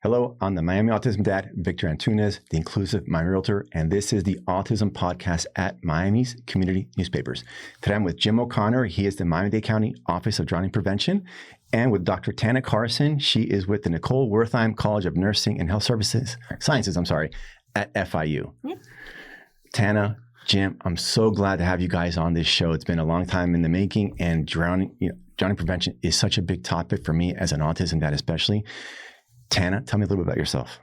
Hello, I'm the Miami Autism Dad, Victor Antunes, the Inclusive Miami Realtor, and this is the Autism Podcast at Miami's Community Newspapers. Today I'm with Jim O'Connor. He is the Miami-Dade County Office of Drowning Prevention, and with Dr. Tana Carson. She is with the Nicole Wertheim College of Nursing and Health Sciences at FIU. Yep. Tana, Jim, I'm so glad to have you guys on this show. It's been a long time in the making, and drowning prevention is such a big topic for me as an autism dad, especially. Tana, tell me a little bit about yourself.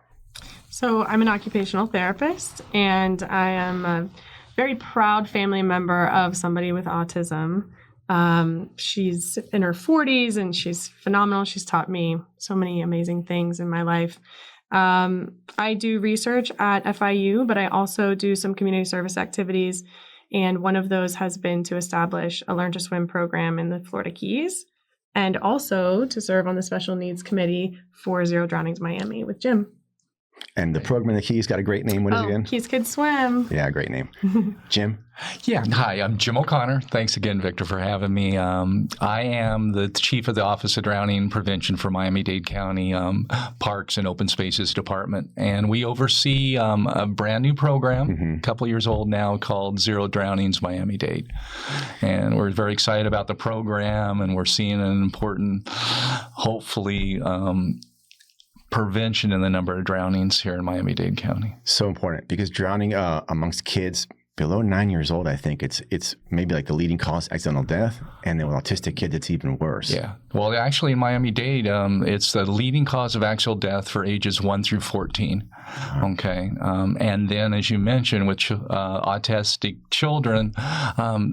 So I'm an occupational therapist, and I am a very proud family member of somebody with autism. She's in her 40s, and she's phenomenal. She's taught me so many amazing things in my life. I do research at FIU, but I also do some community service activities, and one of those has been to establish a Learn to Swim program in the Florida Keys, and also to serve on the Special Needs Committee for Zero Drownings Miami with Jim. And the program in the Keys got a great name. What is it again? Keys Kids Swim. Yeah, great name. Jim? Yeah. Hi, I'm Jim O'Connor. Thanks again, Victor, for having me. I am the chief of the Office of Drowning Prevention for Miami-Dade County Parks and Open Spaces Department. And we oversee a brand new program, a couple years old now, called Zero Drownings Miami-Dade. And we're very excited about the program, and we're seeing an important, hopefully, prevention in the number of drownings here in Miami-Dade County. So important, because drowning amongst kids below 9 years old, I think it's maybe like the leading cause of accidental death, and then with autistic kids, it's even worse. Yeah. Well, actually, in Miami-Dade, it's the leading cause of accidental death for ages 1 through 14. Okay. And then, as you mentioned, with autistic children,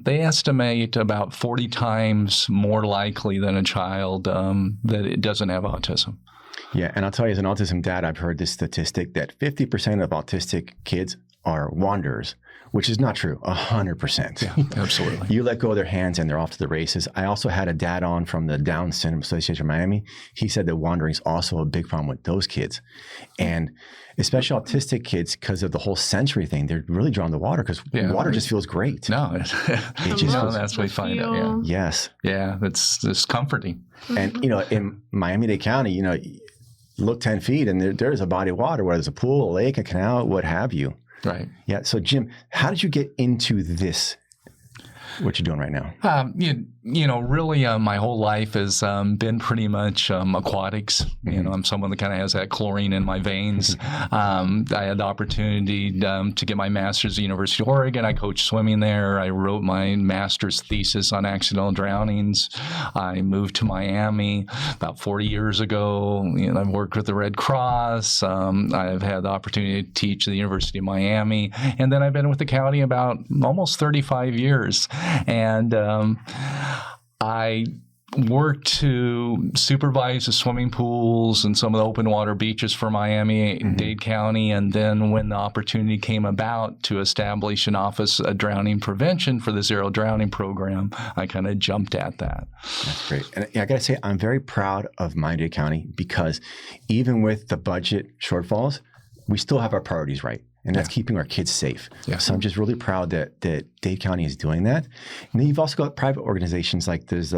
they estimate about 40 times more likely than a child that it doesn't have autism. Yeah, and I'll tell you, as an autism dad, I've heard this statistic that 50% of autistic kids are wanderers, which is not true, 100%. Yeah, absolutely. You let go of their hands and they're off to the races. I also had a dad on from the Down Syndrome Association of Miami. He said that wandering is also a big problem with those kids. And especially autistic kids, because of the whole sensory thing, they're really drawn to water because water just feels great. No, it just feels, that's what we find out. Yeah. Yes. Yeah, it's comforting. And, in Miami-Dade County, look 10 feet and there's a body of water, whether it's a pool, a lake, a canal, what have you. Right. Yeah. So, Jim, how did you get into this, what you're doing right now? Really, my whole life has been pretty much aquatics. I'm someone that kind of has that chlorine in my veins. I had the opportunity to get my master's at the University of Oregon. I coached swimming there. I wrote my master's thesis on accidental drownings. I moved to Miami about 40 years ago. I've worked with the Red Cross. I've had the opportunity to teach at the University of Miami. And then I've been with the county about almost 35 years. And I worked to supervise the swimming pools and some of the open water beaches for Miami-Dade County. And then when the opportunity came about to establish an office of drowning prevention for the Zero Drowning program, I kind of jumped at that. That's great. And I got to say, I'm very proud of Miami-Dade County because even with the budget shortfalls, we still have our priorities right. And that's keeping our kids safe. Yeah. So I'm just really proud that Dade County is doing that. And then you've also got private organizations like there's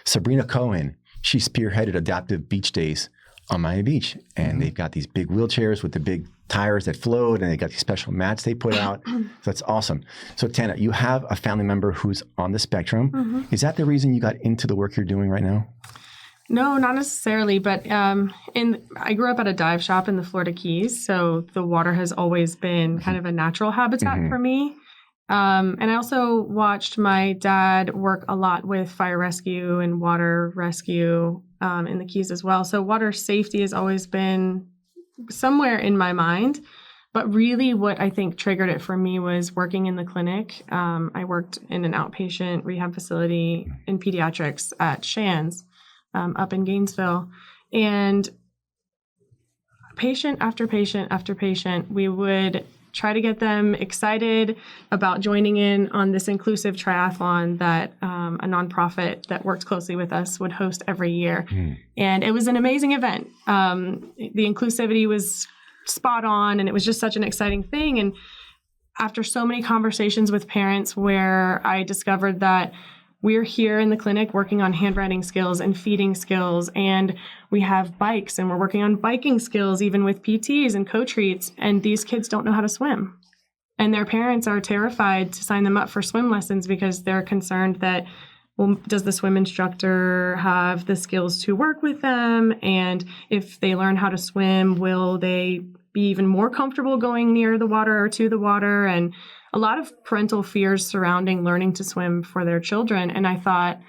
Sabrina Cohen. She spearheaded Adaptive Beach Days on Miami Beach. And they've got these big wheelchairs with the big tires that float, and they got these special mats they put out. So that's awesome. So Tana, you have a family member who's on the spectrum. Is that the reason you got into the work you're doing right now? No, not necessarily, but I grew up at a dive shop in the Florida Keys, so the water has always been kind of a natural habitat for me. And I also watched my dad work a lot with fire rescue and water rescue in the Keys as well. So water safety has always been somewhere in my mind. But really what I think triggered it for me was working in the clinic. I worked in an outpatient rehab facility in pediatrics at Shands. Up in Gainesville, and patient after patient after patient, we would try to get them excited about joining in on this inclusive triathlon that a nonprofit that works closely with us would host every year. And it was an amazing event. The inclusivity was spot on, and it was just such an exciting thing. And after so many conversations with parents where I discovered that we're here in the clinic working on handwriting skills and feeding skills, and we have bikes and we're working on biking skills even with PTs and co-treats, and these kids don't know how to swim. And their parents are terrified to sign them up for swim lessons because they're concerned that, well, does the swim instructor have the skills to work with them? And if they learn how to swim, will they be even more comfortable going near the water or to the water? And a lot of parental fears surrounding learning to swim for their children. And I thought,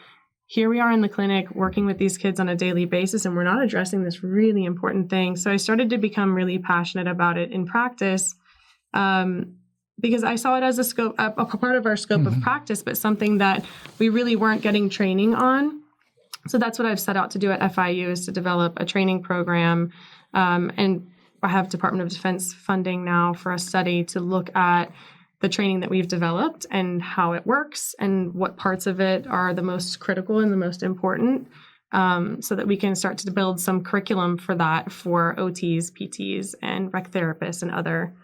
here we are in the clinic working with these kids on a daily basis, and we're not addressing this really important thing. So I started to become really passionate about it in practice, because I saw it as a part of our scope of practice, but something that we really weren't getting training on. So that's what I've set out to do at FIU, is to develop a training program. And I have Department of Defense funding now for a study to look at the training that we've developed and how it works and what parts of it are the most critical and the most important, so that we can start to build some curriculum for that for OTs, PTs, and rec therapists and other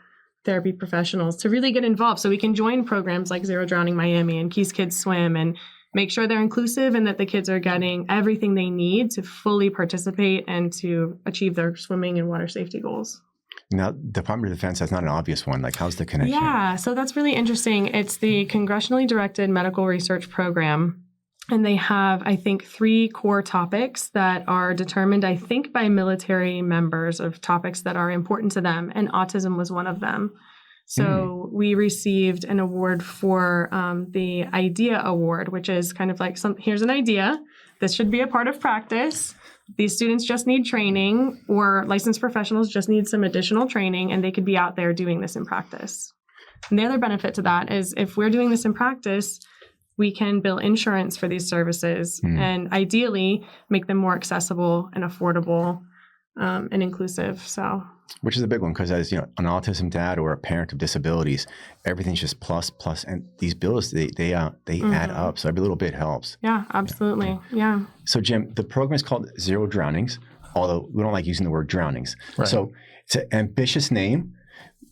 therapy professionals to really get involved, so we can join programs like Zero Drowning Miami and Keys Kids Swim and make sure they're inclusive and that the kids are getting everything they need to fully participate and to achieve their swimming and water safety goals. Now, Department of Defense, that's not an obvious one. Like, how's the connection? Yeah, so that's really interesting. It's the Congressionally Directed Medical Research Program. And they have, I think, 3 core topics that are determined, I think, by military members of topics that are important to them. And autism was one of them. So we received an award for the IDEA Award, which is kind of like, here's an idea. This should be a part of practice. These students just need training, or licensed professionals just need some additional training, and they could be out there doing this in practice. And the other benefit to that is if we're doing this in practice, we can bill insurance for these services and ideally make them more accessible and affordable and inclusive. So, which is a big one, because as an autism dad or a parent of disabilities, everything's just plus, and these bills they add up. So every little bit helps. Yeah, absolutely. Yeah. So Jim, the program is called Zero Drownings, although we don't like using the word drownings. Right. So it's an ambitious name.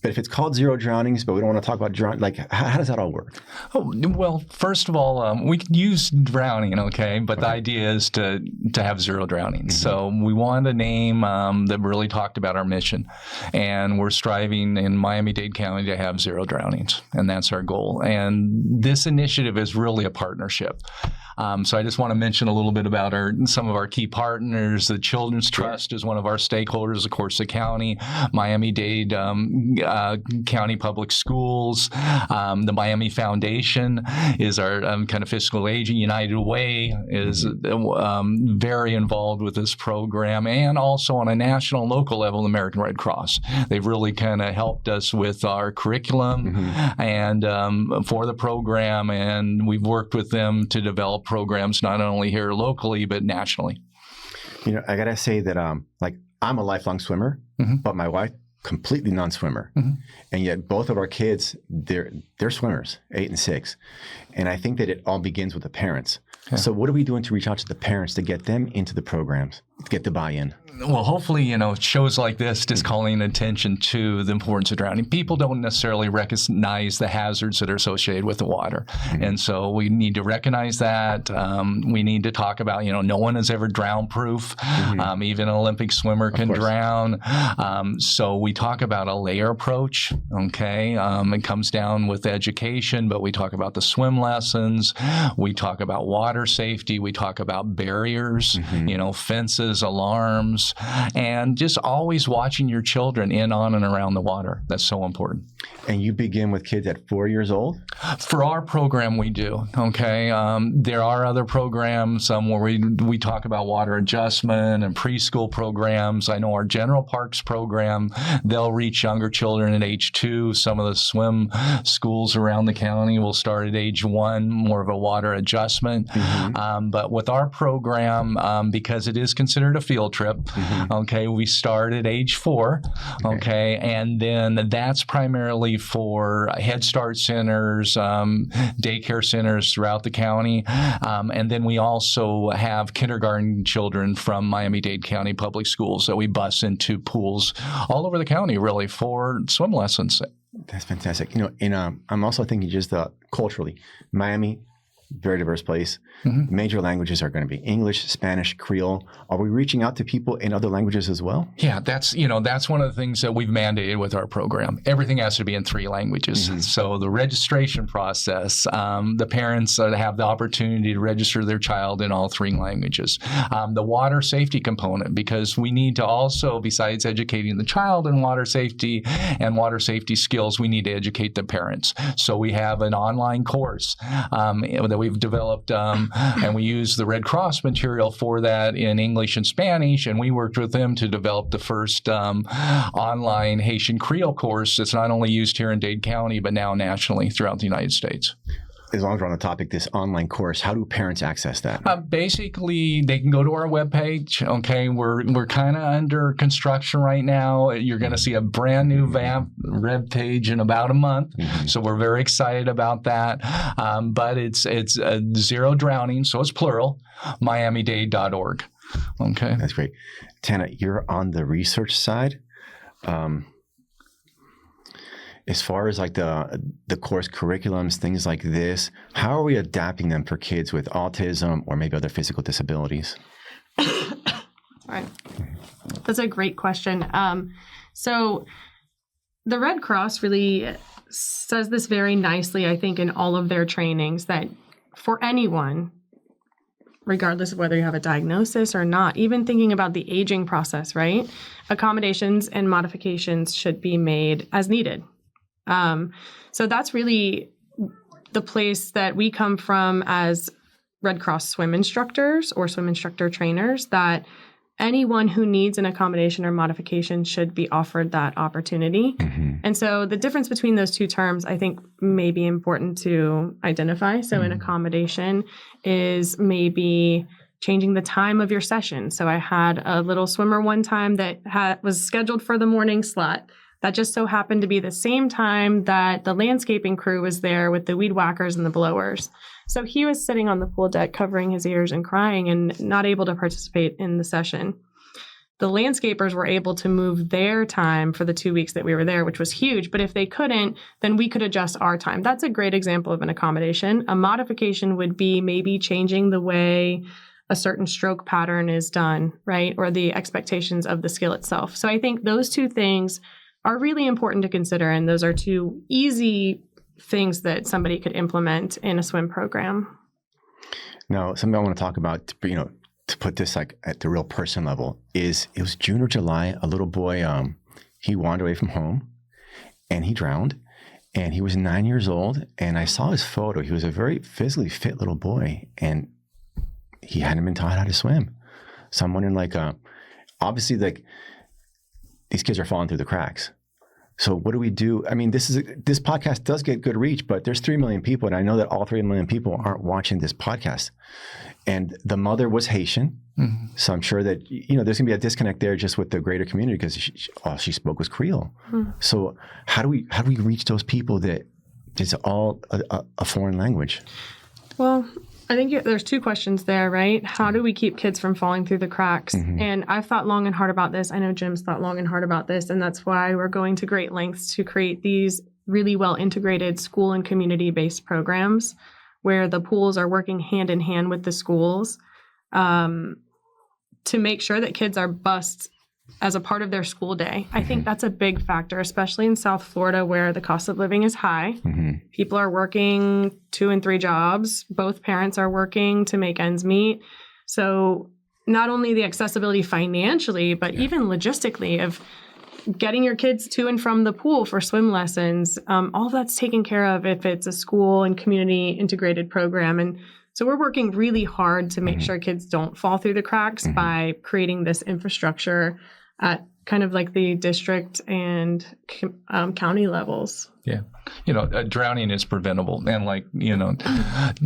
But if it's called Zero Drownings, but we don't want to talk about drowning, like, how does that all work? Oh, well, first of all, we could use drowning, okay? But the idea is to have zero drownings. So we wanted a name that really talked about our mission. And we're striving in Miami-Dade County to have zero drownings. And that's our goal. And this initiative is really a partnership. So I just want to mention a little bit about some of our key partners. The Children's Trust is one of our stakeholders, of course, the county, Miami-Dade County Public Schools. The Miami Foundation is our kind of fiscal agent. United Way is very involved with this program, and also on a national and local level, the American Red Cross. They've really kind of helped us with our curriculum and for the program, and we've worked with them to develop programs not only here locally but nationally. I gotta say that I'm a lifelong swimmer, but my wife completely non-swimmer, and yet both of our kids they're swimmers, 8 and 6, and I think that it all begins with the parents. Yeah. So what are we doing to reach out to the parents to get them into the programs, to get the buy-in? Well, hopefully, shows like this just calling attention to the importance of drowning. People don't necessarily recognize the hazards that are associated with the water. And so we need to recognize that. We need to talk about, no one is ever drown proof. Even an Olympic swimmer can drown. So we talk about a layer approach, okay? It comes down with education, but we talk about the swim lessons. We talk about water safety. We talk about barriers, fences, alarms, and just always watching your children in, on, and around the water. That's so important. And you begin with kids at 4 years old? For our program, we do, okay? There are other programs where we talk about water adjustment and preschool programs. I know our General Parks program, they'll reach younger children at age 2. Some of the swim schools around the county will start at age 1, more of a water adjustment. But with our program, because it is considered a field trip, okay, we start at age 4, okay, and then that's primarily for Head Start centers, daycare centers throughout the county, and then we also have kindergarten children from Miami-Dade County Public Schools that we bus into pools all over the county, really, for swim lessons. That's fantastic. I'm also thinking just culturally, Miami, very diverse place. Major languages are going to be English, Spanish, Creole. Are we reaching out to people in other languages as well? Yeah, that's one of the things that we've mandated with our program. Everything has to be in 3 languages. So the registration process, the parents have the opportunity to register their child in all 3 languages. The water safety component, because we need to also, besides educating the child in water safety and water safety skills, we need to educate the parents. So we have an online course that we've developed, and we use the Red Cross material for that in English and Spanish, and we worked with them to develop the first online Haitian Creole course that's not only used here in Dade County, but now nationally throughout the United States. As long as we're on the topic, this online course, how do parents access that? Basically, they can go to our webpage. Okay, we're kind of under construction right now. You're going to see a brand new web page in about a month, so we're very excited about that. But it's zero drowning, so it's plural. Miami-Dade.org. Okay, that's great. Tana, you're on the research side. As far as like the course curriculums, things like this, how are we adapting them for kids with autism or maybe other physical disabilities? Right. That's a great question. So the Red Cross really says this very nicely, I think, in all of their trainings, that for anyone, regardless of whether you have a diagnosis or not, even thinking about the aging process, right? Accommodations and modifications should be made as needed. So that's really the place that we come from as Red Cross swim instructors or swim instructor trainers, that anyone who needs an accommodation or modification should be offered that opportunity. And so the difference between those 2 terms, I think, may be important to identify. So an accommodation is maybe changing the time of your session. So I had a little swimmer one time that was scheduled for the morning slot. That just so happened to be the same time that the landscaping crew was there with the weed whackers and the blowers. So he was sitting on the pool deck covering his ears and crying and not able to participate in the session. The landscapers were able to move their time for the 2 weeks that we were there, which was huge. But if they couldn't, then we could adjust our time. That's a great example of an accommodation. A modification would be maybe changing the way a certain stroke pattern is done, right? Or the expectations of the skill itself. So I think those 2 things are really important to consider. And those are 2 easy things that somebody could implement in a swim program. Now, something I want to talk about, to put this like at the real person level, is it was June or July, a little boy, he wandered away from home and he drowned, and he was 9 years old. And I saw his photo. He was a very physically fit little boy, and he hadn't been taught how to swim. So I'm wondering, obviously, these kids are falling through the cracks. So what do we do? I mean, this podcast does get good reach, but there's 3 million people, and I know that all 3 million people aren't watching this podcast. And the mother was Haitian, so I'm sure that there's gonna be a disconnect there just with the greater community, because all she spoke was Creole. So how do we reach those people that it's all a foreign language? Well, I think there's 2 questions there, right? How do we keep kids from falling through the cracks? And I've thought long and hard about this. I know Jim's thought long and hard about this, and that's why we're going to great lengths to create these really well integrated school and community-based programs where the pools are working hand in hand with the schools to make sure that kids are bused as a part of their school day. I think that's a big factor, especially in South Florida, where the cost of living is high. People are working 2 and 3 jobs. Both parents are working to make ends meet. So not only the accessibility financially, but even logistically of getting your kids to and from the pool for swim lessons, all of that's taken care of if it's a school and community integrated program. And so we're working really hard to make sure kids don't fall through the cracks by creating this infrastructure at kind of like the district and county levels. Yeah. Drowning is preventable. And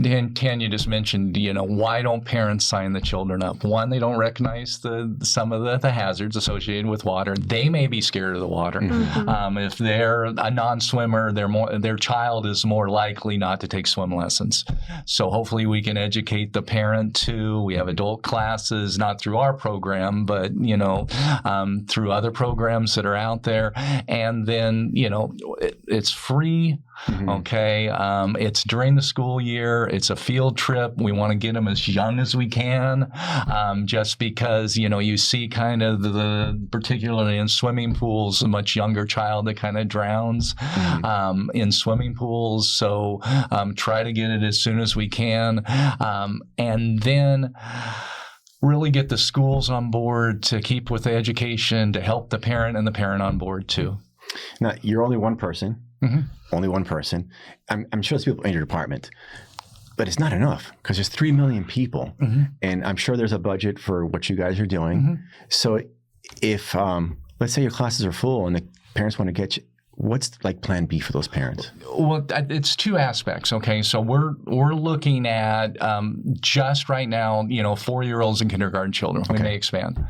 and Tanya just mentioned, why don't parents sign the children up? One, they don't recognize some of the hazards associated with water. They may be scared of the water. If they're a non-swimmer, their child is more likely not to take swim lessons. So hopefully we can educate the parent too. We have adult classes, not through our program, but, through other programs that are out there. And then, it's It's free. Okay. It's during the school year. It's a field trip. We want to get them as young as we can, just because, you see kind of particularly in swimming pools, a much younger child that kind of drowns in swimming pools. So try to get it as soon as we can. And then really get the schools on board to keep with the education, to help the parent and the parent on board too. Now, you're only one person. Only one person. I'm sure there's people in your department, but it's not enough because there's 3 million people, and I'm sure there's a budget for what you guys are doing. So if, let's say your classes are full and the parents want to get you, what's like plan B for those parents? Well, it's two aspects. Okay. So we're looking at just right now, 4-year-olds and kindergarten children. We may expand.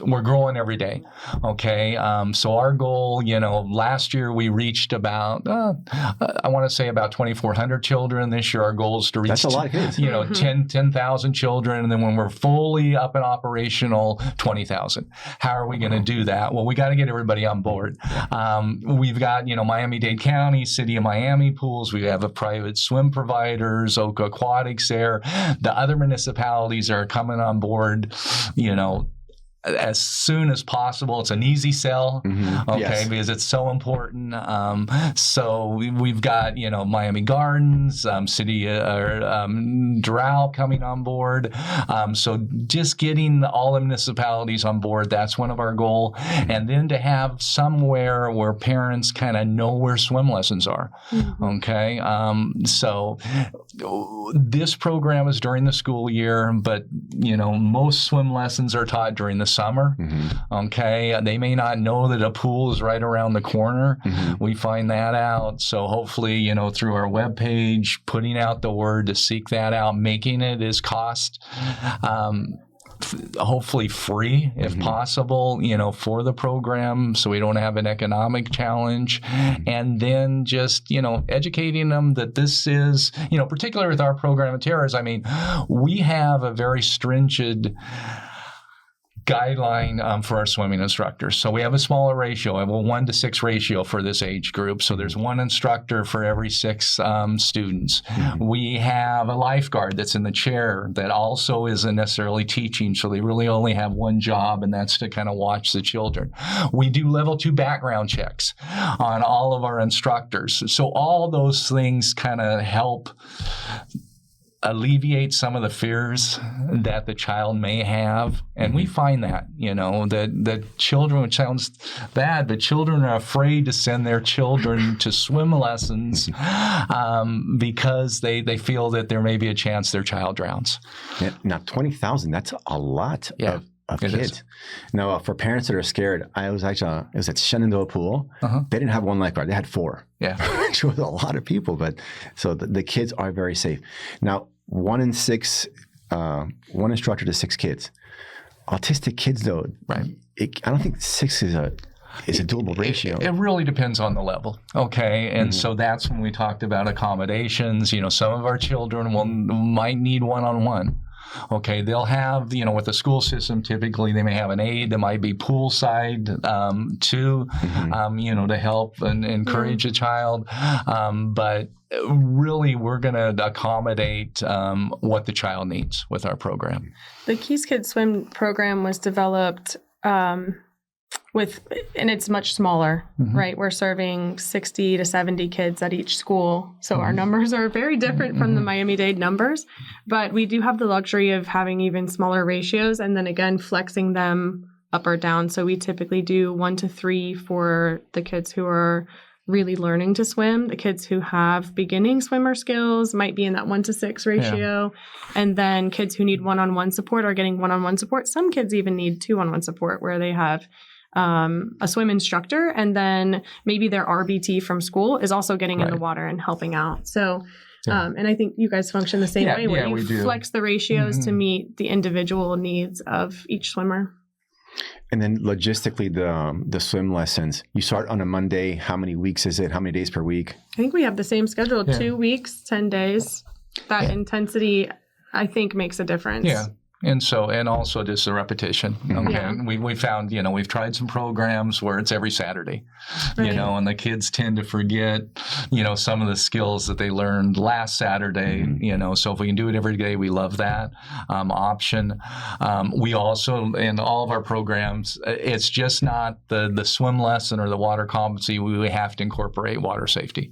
We're growing every day. Okay. So our goal, last year we reached about, I want to say about 2,400 children. This year our goal is to reach, that's a lot of kids. 10,000 children. And then when we're fully up and operational, 20,000. How are we going to do that? Well, we got to get everybody on board. We've got, Miami-Dade County, City of Miami pools. We have a private swim providers, Oka Aquatics there. The other municipalities are coming on board, as soon as possible. It's an easy sell, because it's so important. So we've got, Miami Gardens, City Doral coming on board. So just getting all the municipalities on board, that's one of our goal. And then to have somewhere where parents kind of know where swim lessons are. Okay. So this program is during the school year, but, most swim lessons are taught during the summer. Okay. They may not know that a pool is right around the corner. We find that out. So hopefully, through our webpage, putting out the word to seek that out, making it as cost, hopefully free if possible, for the program, so we don't have an economic challenge. And then just, educating them that this is, particularly with our program of terrors, we have a very stringent guideline for our swimming instructors. So we have a smaller ratio. I have a 1-to-6 ratio for this age group. So there's one instructor for every 6 students. We have a lifeguard that's in the chair that also isn't necessarily teaching. So they really only have one job, and that's to kind of watch the children. We do level 2 background checks on all of our instructors. So all those things kind of help alleviate some of the fears that the child may have. And we find that, that children, which sounds bad, but children are afraid to send their children to swim lessons because they feel that there may be a chance their child drowns. Yeah, now, 20,000, that's a lot of kids. Is. Now, for parents that are scared, it was at Shenandoah Pool. They didn't have one lifeguard. They had 4. Yeah. Which was a lot of people. But so the kids are very safe. Now, 1 in 6, 1 instructor to 6 kids. Autistic kids, though, right? I don't think 6 is a doable ratio. It really depends on the level. Okay. And so that's when we talked about accommodations. Some of our children might need one-on-one. Okay, they'll have, with the school system, typically they may have an aide that might be poolside too, to help and encourage a child. But really, we're going to accommodate what the child needs with our program. The Keys Kids Swim program was developed and it's much smaller, right? We're serving 60 to 70 kids at each school. So our numbers are very different from the Miami-Dade numbers, but we do have the luxury of having even smaller ratios and then again, flexing them up or down. So we typically do 1 to 3 for the kids who are really learning to swim. The kids who have beginning swimmer skills might be in that 1 to 6 ratio. Yeah. And then kids who need one-on-one support are getting one-on-one support. Some kids even need 2-on-1 support where they have a swim instructor, and then maybe their RBT from school is also getting in the water and helping out. So, and I think you guys function the same way, where you flex the ratios to meet the individual needs of each swimmer. And then logistically, the swim lessons, you start on a Monday. How many weeks is it? How many days per week? I think we have the same schedule, 2 weeks, 10 days. That intensity, I think, makes a difference. Yeah. And also just the repetition. Okay. Yeah. And we found, we've tried some programs where it's every Saturday, Right. and the kids tend to forget, some of the skills that they learned last Saturday, so if we can do it every day, we love that option. We also, in all of our programs, it's just not the swim lesson or the water competency. We have to incorporate water safety.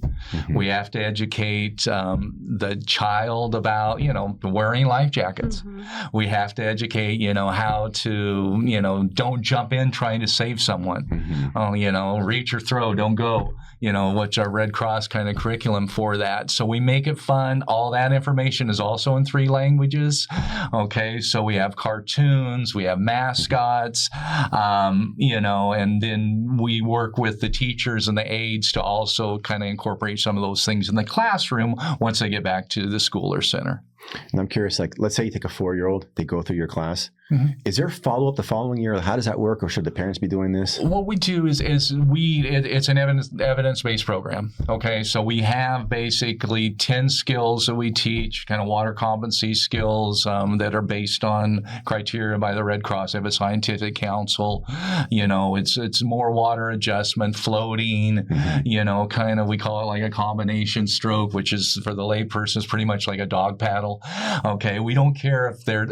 We have to educate the child about, wearing life jackets. We have to educate, how to, don't jump in trying to save someone. Reach or throw, don't go, what's our Red Cross kind of curriculum for that. So we make it fun. All that information is also in 3 languages. Okay. So we have cartoons, we have mascots, and then we work with the teachers and the aides to also kind of incorporate some of those things in the classroom once they get back to the school or center. And I'm curious, like, let's say you take a 4-year-old, they go through your class. Is there follow-up the following year? How does that work? Or should the parents be doing this? What we do is it's an evidence-based program. Okay. So we have basically 10 skills that we teach, kind of water competency skills that are based on criteria by the Red Cross. They have a scientific council. It's more water adjustment, floating, kind of, we call it like a combination stroke, which is for the layperson is pretty much like a dog paddle. Okay. We don't care if they're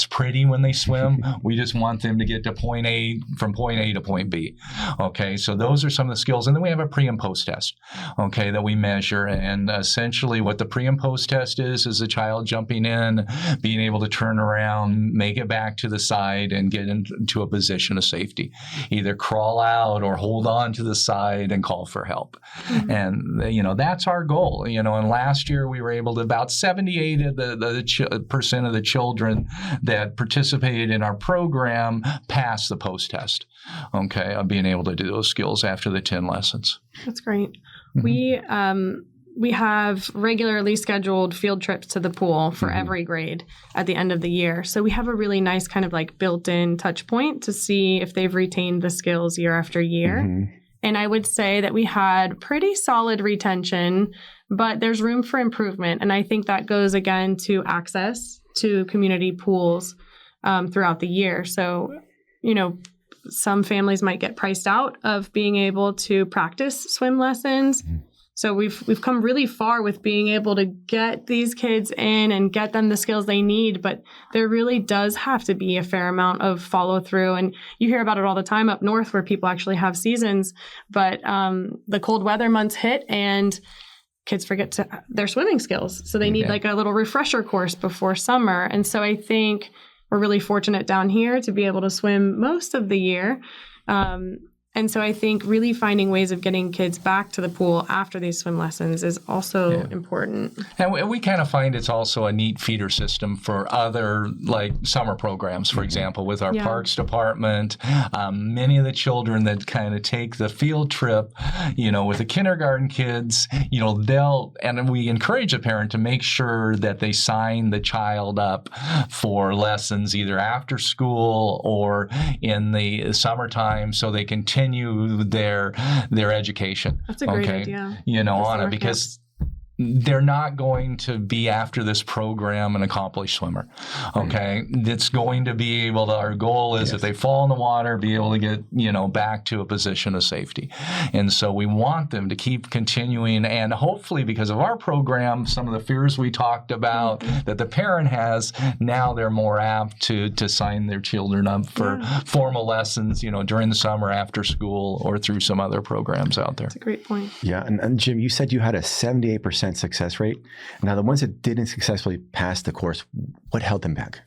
pretty when they swim. We just want them to get to point A to point B. Okay, so those are some of the skills. And then we have a pre and post test, okay, that we measure. And essentially what the pre and post test is a child jumping in, being able to turn around, make it back to the side and get into a position of safety. Either crawl out or hold on to the side and call for help. And, that's our goal. And last year we were able to, about 78% of the children that participated in our program passed the post test, okay, of being able to do those skills after the 10 lessons. That's great. We have regularly scheduled field trips to the pool for every grade at the end of the year. So we have a really nice kind of like built-in touch point to see if they've retained the skills year after year. And I would say that we had pretty solid retention, but there's room for improvement. And I think that goes again to access to community pools throughout the year. So, some families might get priced out of being able to practice swim lessons. So we've come really far with being able to get these kids in and get them the skills they need, but there really does have to be a fair amount of follow through. And you hear about it all the time up north where people actually have seasons, but the cold weather months hit and kids forget their swimming skills. So they need like a little refresher course before summer. And so I think we're really fortunate down here to be able to swim most of the year. And so I think really finding ways of getting kids back to the pool after these swim lessons is also important. And we kind of find it's also a neat feeder system for other like summer programs, for example, with our parks department. Many of the children that kind of take the field trip, with the kindergarten kids, and we encourage the parent to make sure that they sign the child up for lessons either after school or in the summertime so they continue their education. That's a great idea. On it because they're not going to be after this program an accomplished swimmer. Okay. It's going to be able to, our goal is if they fall in the water, be able to get, back to a position of safety. And so we want them to keep continuing. And hopefully because of our program, some of the fears we talked about that the parent has, now they're more apt to sign their children up for formal lessons, during the summer after school or through some other programs out there. That's a great point. Yeah. And Jim, you said you had a 78% success rate. Now, the ones that didn't successfully pass the course, what held them back?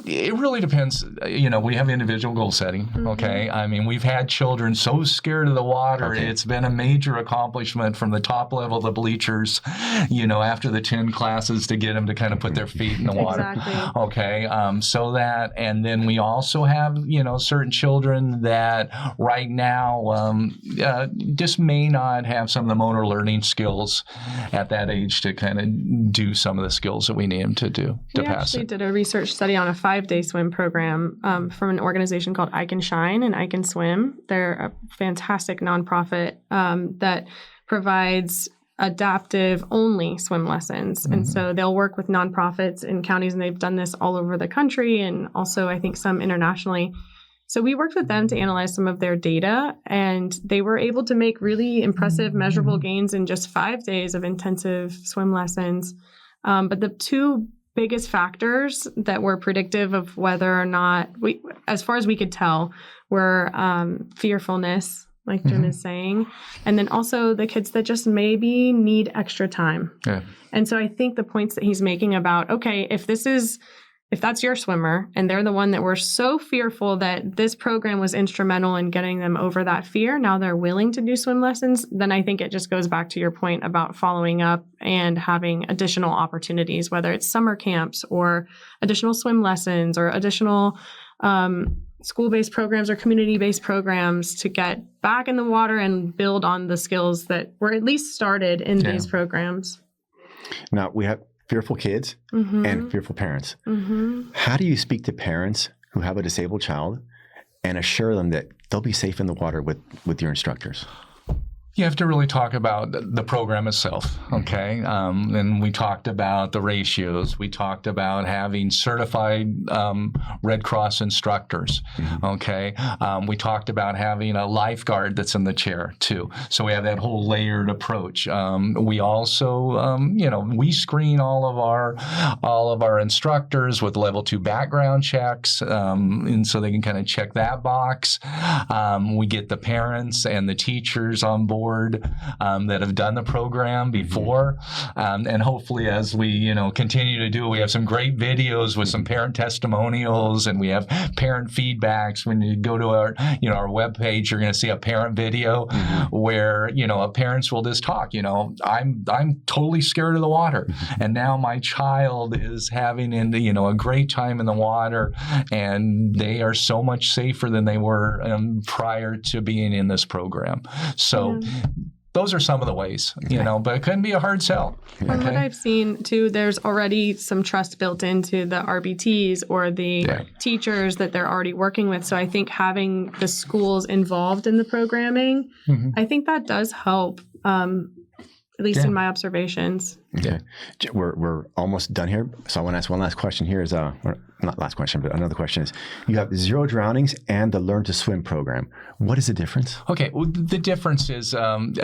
It really depends. We have individual goal setting. Okay. I mean, we've had children so scared of the water. Okay. It's been a major accomplishment from the top level of the bleachers, after the 10 classes to get them to kind of put their feet in the water. Exactly. Okay. And then we also have, certain children that right now just may not have some of the motor learning skills at that age to kind of do some of the skills that we need them to do to pass it. We actually did a research study on a 5-day swim program from an organization called I Can Shine and I Can Swim. They're a fantastic nonprofit that provides adaptive only swim lessons. And so they'll work with nonprofits in counties, and they've done this all over the country and also I think some internationally. So we worked with them to analyze some of their data, and they were able to make really impressive measurable gains in just 5 days of intensive swim lessons. But the two biggest factors that were predictive of whether or not as far as we could tell, were fearfulness, like Jim is saying, and then also the kids that just maybe need extra time. Yeah. And so I think the points that he's making about, okay, if that's your swimmer and they're the one that were so fearful that this program was instrumental in getting them over that fear, now they're willing to do swim lessons, then I think it just goes back to your point about following up and having additional opportunities, whether it's summer camps or additional swim lessons or additional school-based programs or community-based programs to get back in the water and build on the skills that were at least started in these programs. Now, we have fearful kids and fearful parents. How do you speak to parents who have a disabled child and assure them that they'll be safe in the water with your instructors? You have to really talk about the program itself, okay? And we talked about the ratios. We talked about having certified Red Cross instructors, okay? We talked about having a lifeguard that's in the chair, too. So we have that whole layered approach. We also, we screen all of our instructors with level 2 background checks, and so they can kind of check that box. We get the parents and the teachers on board that have done the program before, and hopefully as we continue to do, we have some great videos with some parent testimonials, and we have parent feedbacks. When you go to our our webpage, you're going to see a parent video where parents will just talk. I'm totally scared of the water, and now my child is having a great time in the water, and they are so much safer than they were prior to being in this program. So. Those are some of the ways, but it couldn't be a hard sell. From what I've seen, too, there's already some trust built into the RBTs or the teachers that they're already working with. So I think having the schools involved in the programming, I think that does help, at least in my observations. Okay. We're almost done here. So I want to ask one last question here is, not last question, but another question is, you have zero drownings and the Learn to Swim program. What is the difference? Okay. Well, the difference is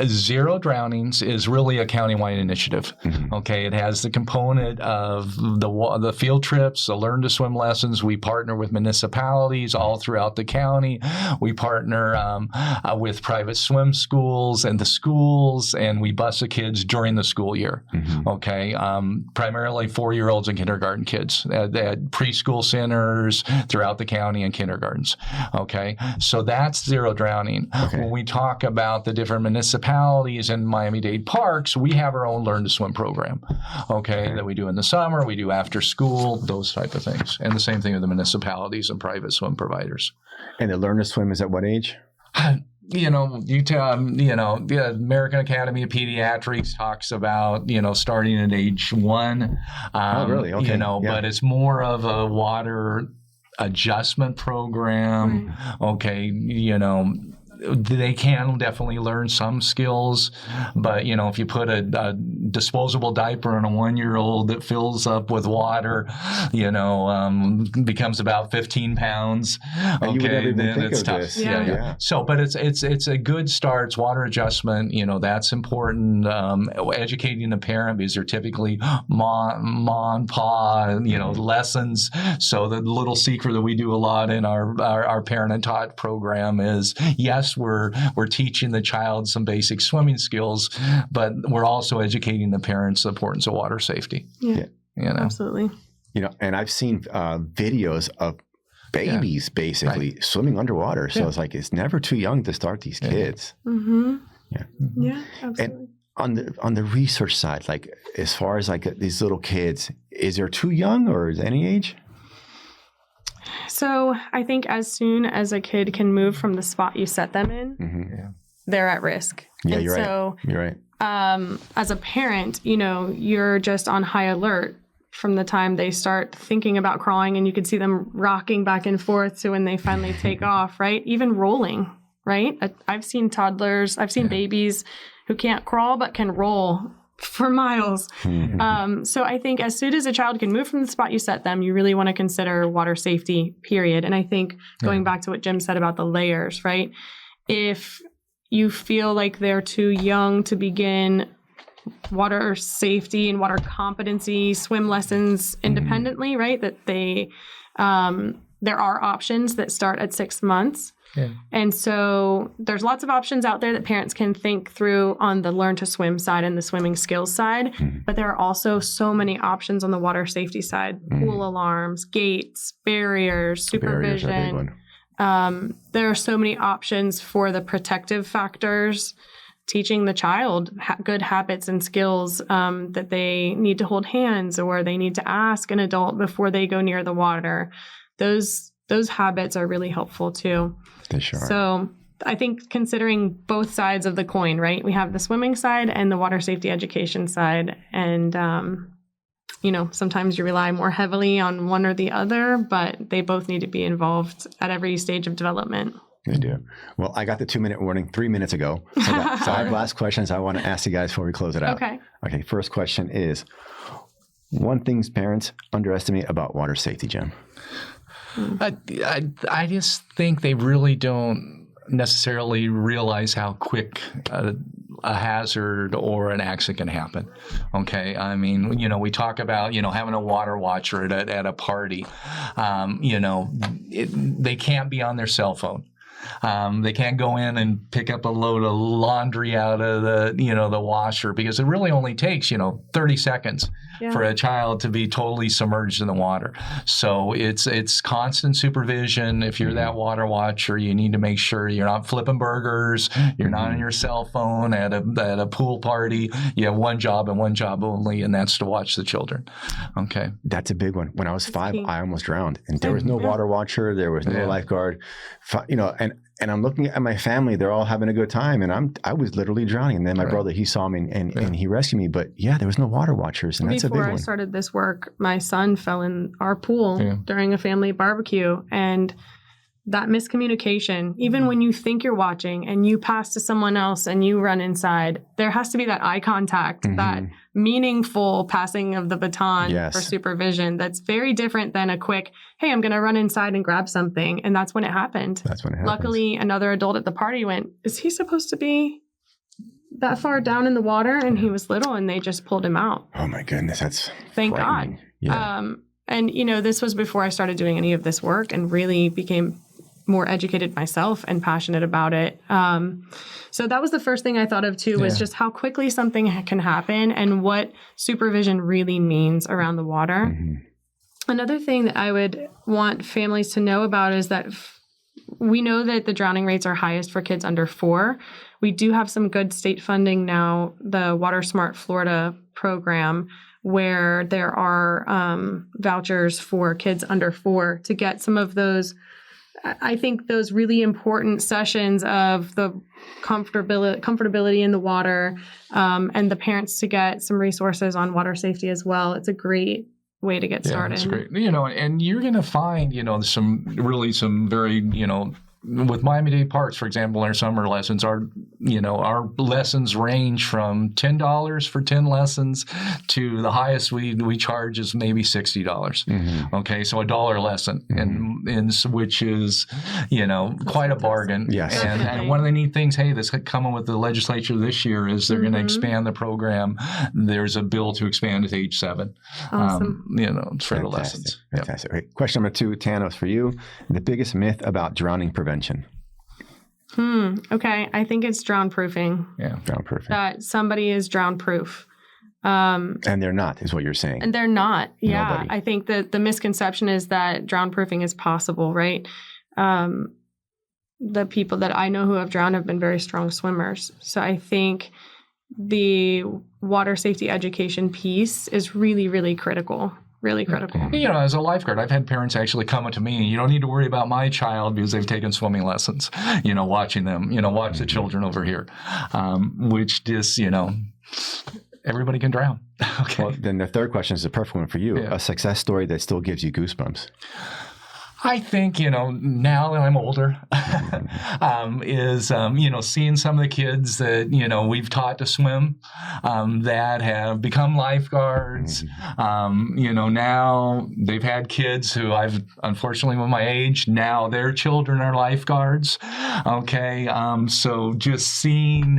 zero drownings is really a countywide initiative. Okay. It has the component of the field trips, the Learn to Swim lessons. We partner with municipalities all throughout the county. We partner with private swim schools and the schools, and we bus the kids during the school year. Okay, primarily 4-year-olds and kindergarten kids at preschool centers throughout the county and kindergartens. Okay, so that's zero drowning. Okay. When we talk about the different municipalities and Miami-Dade parks, we have our own Learn to Swim program. Okay, that we do in the summer, we do after school, those type of things, and the same thing with the municipalities and private swim providers. And the Learn to Swim is at what age? The American Academy of Pediatrics talks about, starting at age 1. Oh, really? Okay. But it's more of a water adjustment program. Okay. They can definitely learn some skills, but if you put a disposable diaper on a 1-year-old that fills up with water, becomes about 15 pounds. Okay, then it's tough. This. Yeah. So, but it's a good start. It's water adjustment. That's important. Educating the parent, because they're typically mom, pa, lessons. So the little secret that we do a lot in our parent and taught program is, yes, we're teaching the child some basic swimming skills, but we're also educating the parents the importance of water safety. Yeah. Absolutely. And I've seen videos of babies basically swimming underwater. So it's like, it's never too young to start these kids. Yeah, absolutely. And on the research side, like as far as like these little kids, is there too young or is any age? So I think as soon as a kid can move from the spot you set them in, they're at risk. Yeah, you're right. You're right. As a parent, you're just on high alert from the time they start thinking about crawling, and you can see them rocking back and forth to when they finally take off, right? Even rolling, right? I've seen toddlers, I've seen babies who can't crawl but can roll for miles. So I think as soon as a child can move from the spot you set them, you really want to consider water safety, period. And I think going back to what Jim said about the layers, right? If you feel like they're too young to begin water safety and water competency swim lessons independently, right? That they, there are options that start at 6 months. Yeah. And so there's lots of options out there that parents can think through on the learn to swim side and the swimming skills side. But there are also so many options on the water safety side, pool alarms, gates, barriers, supervision. Barriers are a big one. There are so many options for the protective factors, teaching the child good habits and skills that they need to hold hands or they need to ask an adult before they go near the water. Those habits are really helpful too. They sure are. So I think considering both sides of the coin, right? We have the swimming side and the water safety education side. And, sometimes you rely more heavily on one or the other, but they both need to be involved at every stage of development. They do. Well, I got the 2-minute warning 3 minutes ago. So I have last questions I want to ask you guys before we close it out. Okay. First question is, one thing parents underestimate about water safety, Jim? I just think they really don't necessarily realize how quick a hazard or an accident can happen. Okay. I mean, we talk about, having a water watcher at a party. They can't be on their cell phone. They can't go in and pick up a load of laundry out of the washer, because it really only takes, 30 seconds for a child to be totally submerged in the water. So it's constant supervision. If you're that water watcher, you need to make sure you're not flipping burgers, you're not on your cell phone at a pool party. You have one job and one job only, and that's to watch the children. Okay. That's a big one. When I was 5, I almost drowned, and there was no water watcher, there was no lifeguard, and I'm looking at my family, they're all having a good time, and I was literally drowning. And then my brother, he saw me and he rescued me. But there was no water watchers, and that's a big one. Before I started this work, my son fell in our pool during a family barbecue, and that miscommunication, even when you think you're watching and you pass to someone else and you run inside, there has to be that eye contact, that meaningful passing of the baton for supervision. That's very different than a quick, hey, I'm going to run inside and grab something. And that's when it happened. Luckily, another adult at the party went, is he supposed to be that far down in the water? And he was little, and they just pulled him out. Oh my goodness. That's Thank God. Yeah. And, this was before I started doing any of this work and really became more educated myself and passionate about it. So that was the first thing I thought of too, was just how quickly something can happen and what supervision really means around the water. Another thing that I would want families to know about is that we know that the drowning rates are highest for kids under 4. We do have some good state funding now, the Water Smart Florida program, where there are vouchers for kids under 4 to get some of those, I think, those really important sessions of the comfortability in the water, and the parents to get some resources on water safety as well. It's a great way to get started. That's great. And you're going to find, some very, with Miami-Dade Parks, for example, our summer lessons, our lessons range from $10 for 10 lessons to the highest we charge is maybe $60. Okay, so $1 lesson, and which is quite a bargain. Yes, and one of the neat things, that's coming with the legislature this year is they're going to expand the program. There's a bill to expand it to age 7. Awesome. For the lessons. Fantastic. Right. Question number 2, Tana, for you: the biggest myth about drowning prevention. Okay. I think it's drown proofing. Yeah. Drown proofing. That somebody is drown proof. And they're not, is what you're saying. And they're not. Yeah. Nobody. I think that the misconception is that drown proofing is possible, right? The people that I know who have drowned have been very strong swimmers. So I think the water safety education piece is really, really critical. Really critical. As a lifeguard, I've had parents actually come up to me, and you don't need to worry about my child because they've taken swimming lessons, watching them, watch the children over here, which just, everybody can drown. Okay. Well, then the third question is the perfect one for you. A success story that still gives you goosebumps. I think, now that I'm older, is, seeing some of the kids that, we've taught to swim, that have become lifeguards. Now they've had kids who unfortunately, with my age, now their children are lifeguards. Okay. So just seeing,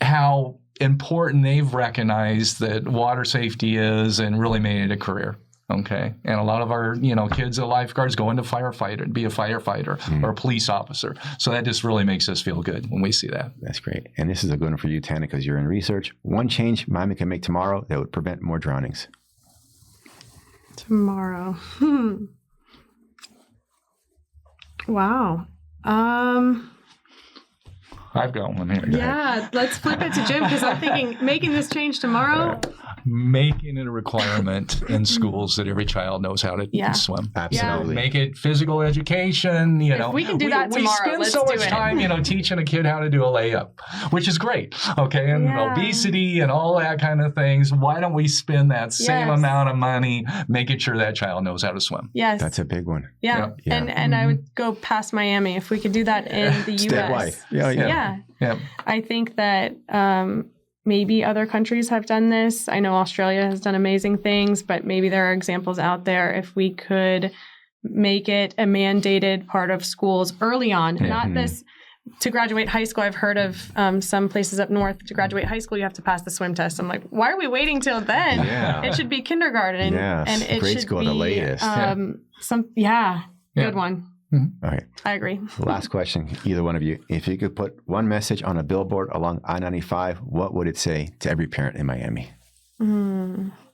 how important they've recognized that water safety is and really made it a career. Okay. And a lot of our, kids are lifeguards go into be a firefighter or a police officer. So that just really makes us feel good when we see that. That's great. And this is a good one for you, Tana, because you're in research. One change Miami can make tomorrow that would prevent more drownings. Tomorrow. Wow. I've got one here. Yeah, let's flip it to Jim because I'm thinking making this change tomorrow. Making it a requirement in schools that every child knows how to swim. Absolutely. Make it physical education. If we can do that tomorrow, we spend so much time, teaching a kid how to do a layup, which is great. Okay, and obesity and all that kind of things. Why don't we spend that same amount of money making sure that child knows how to swim? Yes, that's a big one. Yeah. And I would go past Miami if we could do that in the U.S. Yeah. I think that. Maybe other countries have done this. I know Australia has done amazing things, but maybe there are examples out there if we could make it a mandated part of schools early on. Not this to graduate high school. I've heard of some places up north to graduate high school, you have to pass the swim test. I'm like, why are we waiting till then? It should be kindergarten. And it grade should school be the latest. Good one. All right. I agree. Last question, either one of you. If you could put one message on a billboard along I-95, what would it say to every parent in Miami?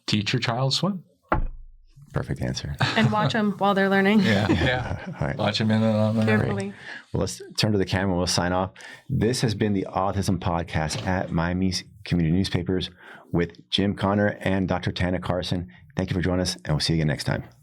Teach your child swim. Perfect answer. And watch them while they're learning. Yeah. All right. Watch them in and on. Carefully. Well, let's turn to the camera and we'll sign off. This has been the Autism Podcast at Miami's Community Newspapers with Jim Connor and Dr. Tana Carson. Thank you for joining us, and we'll see you again next time.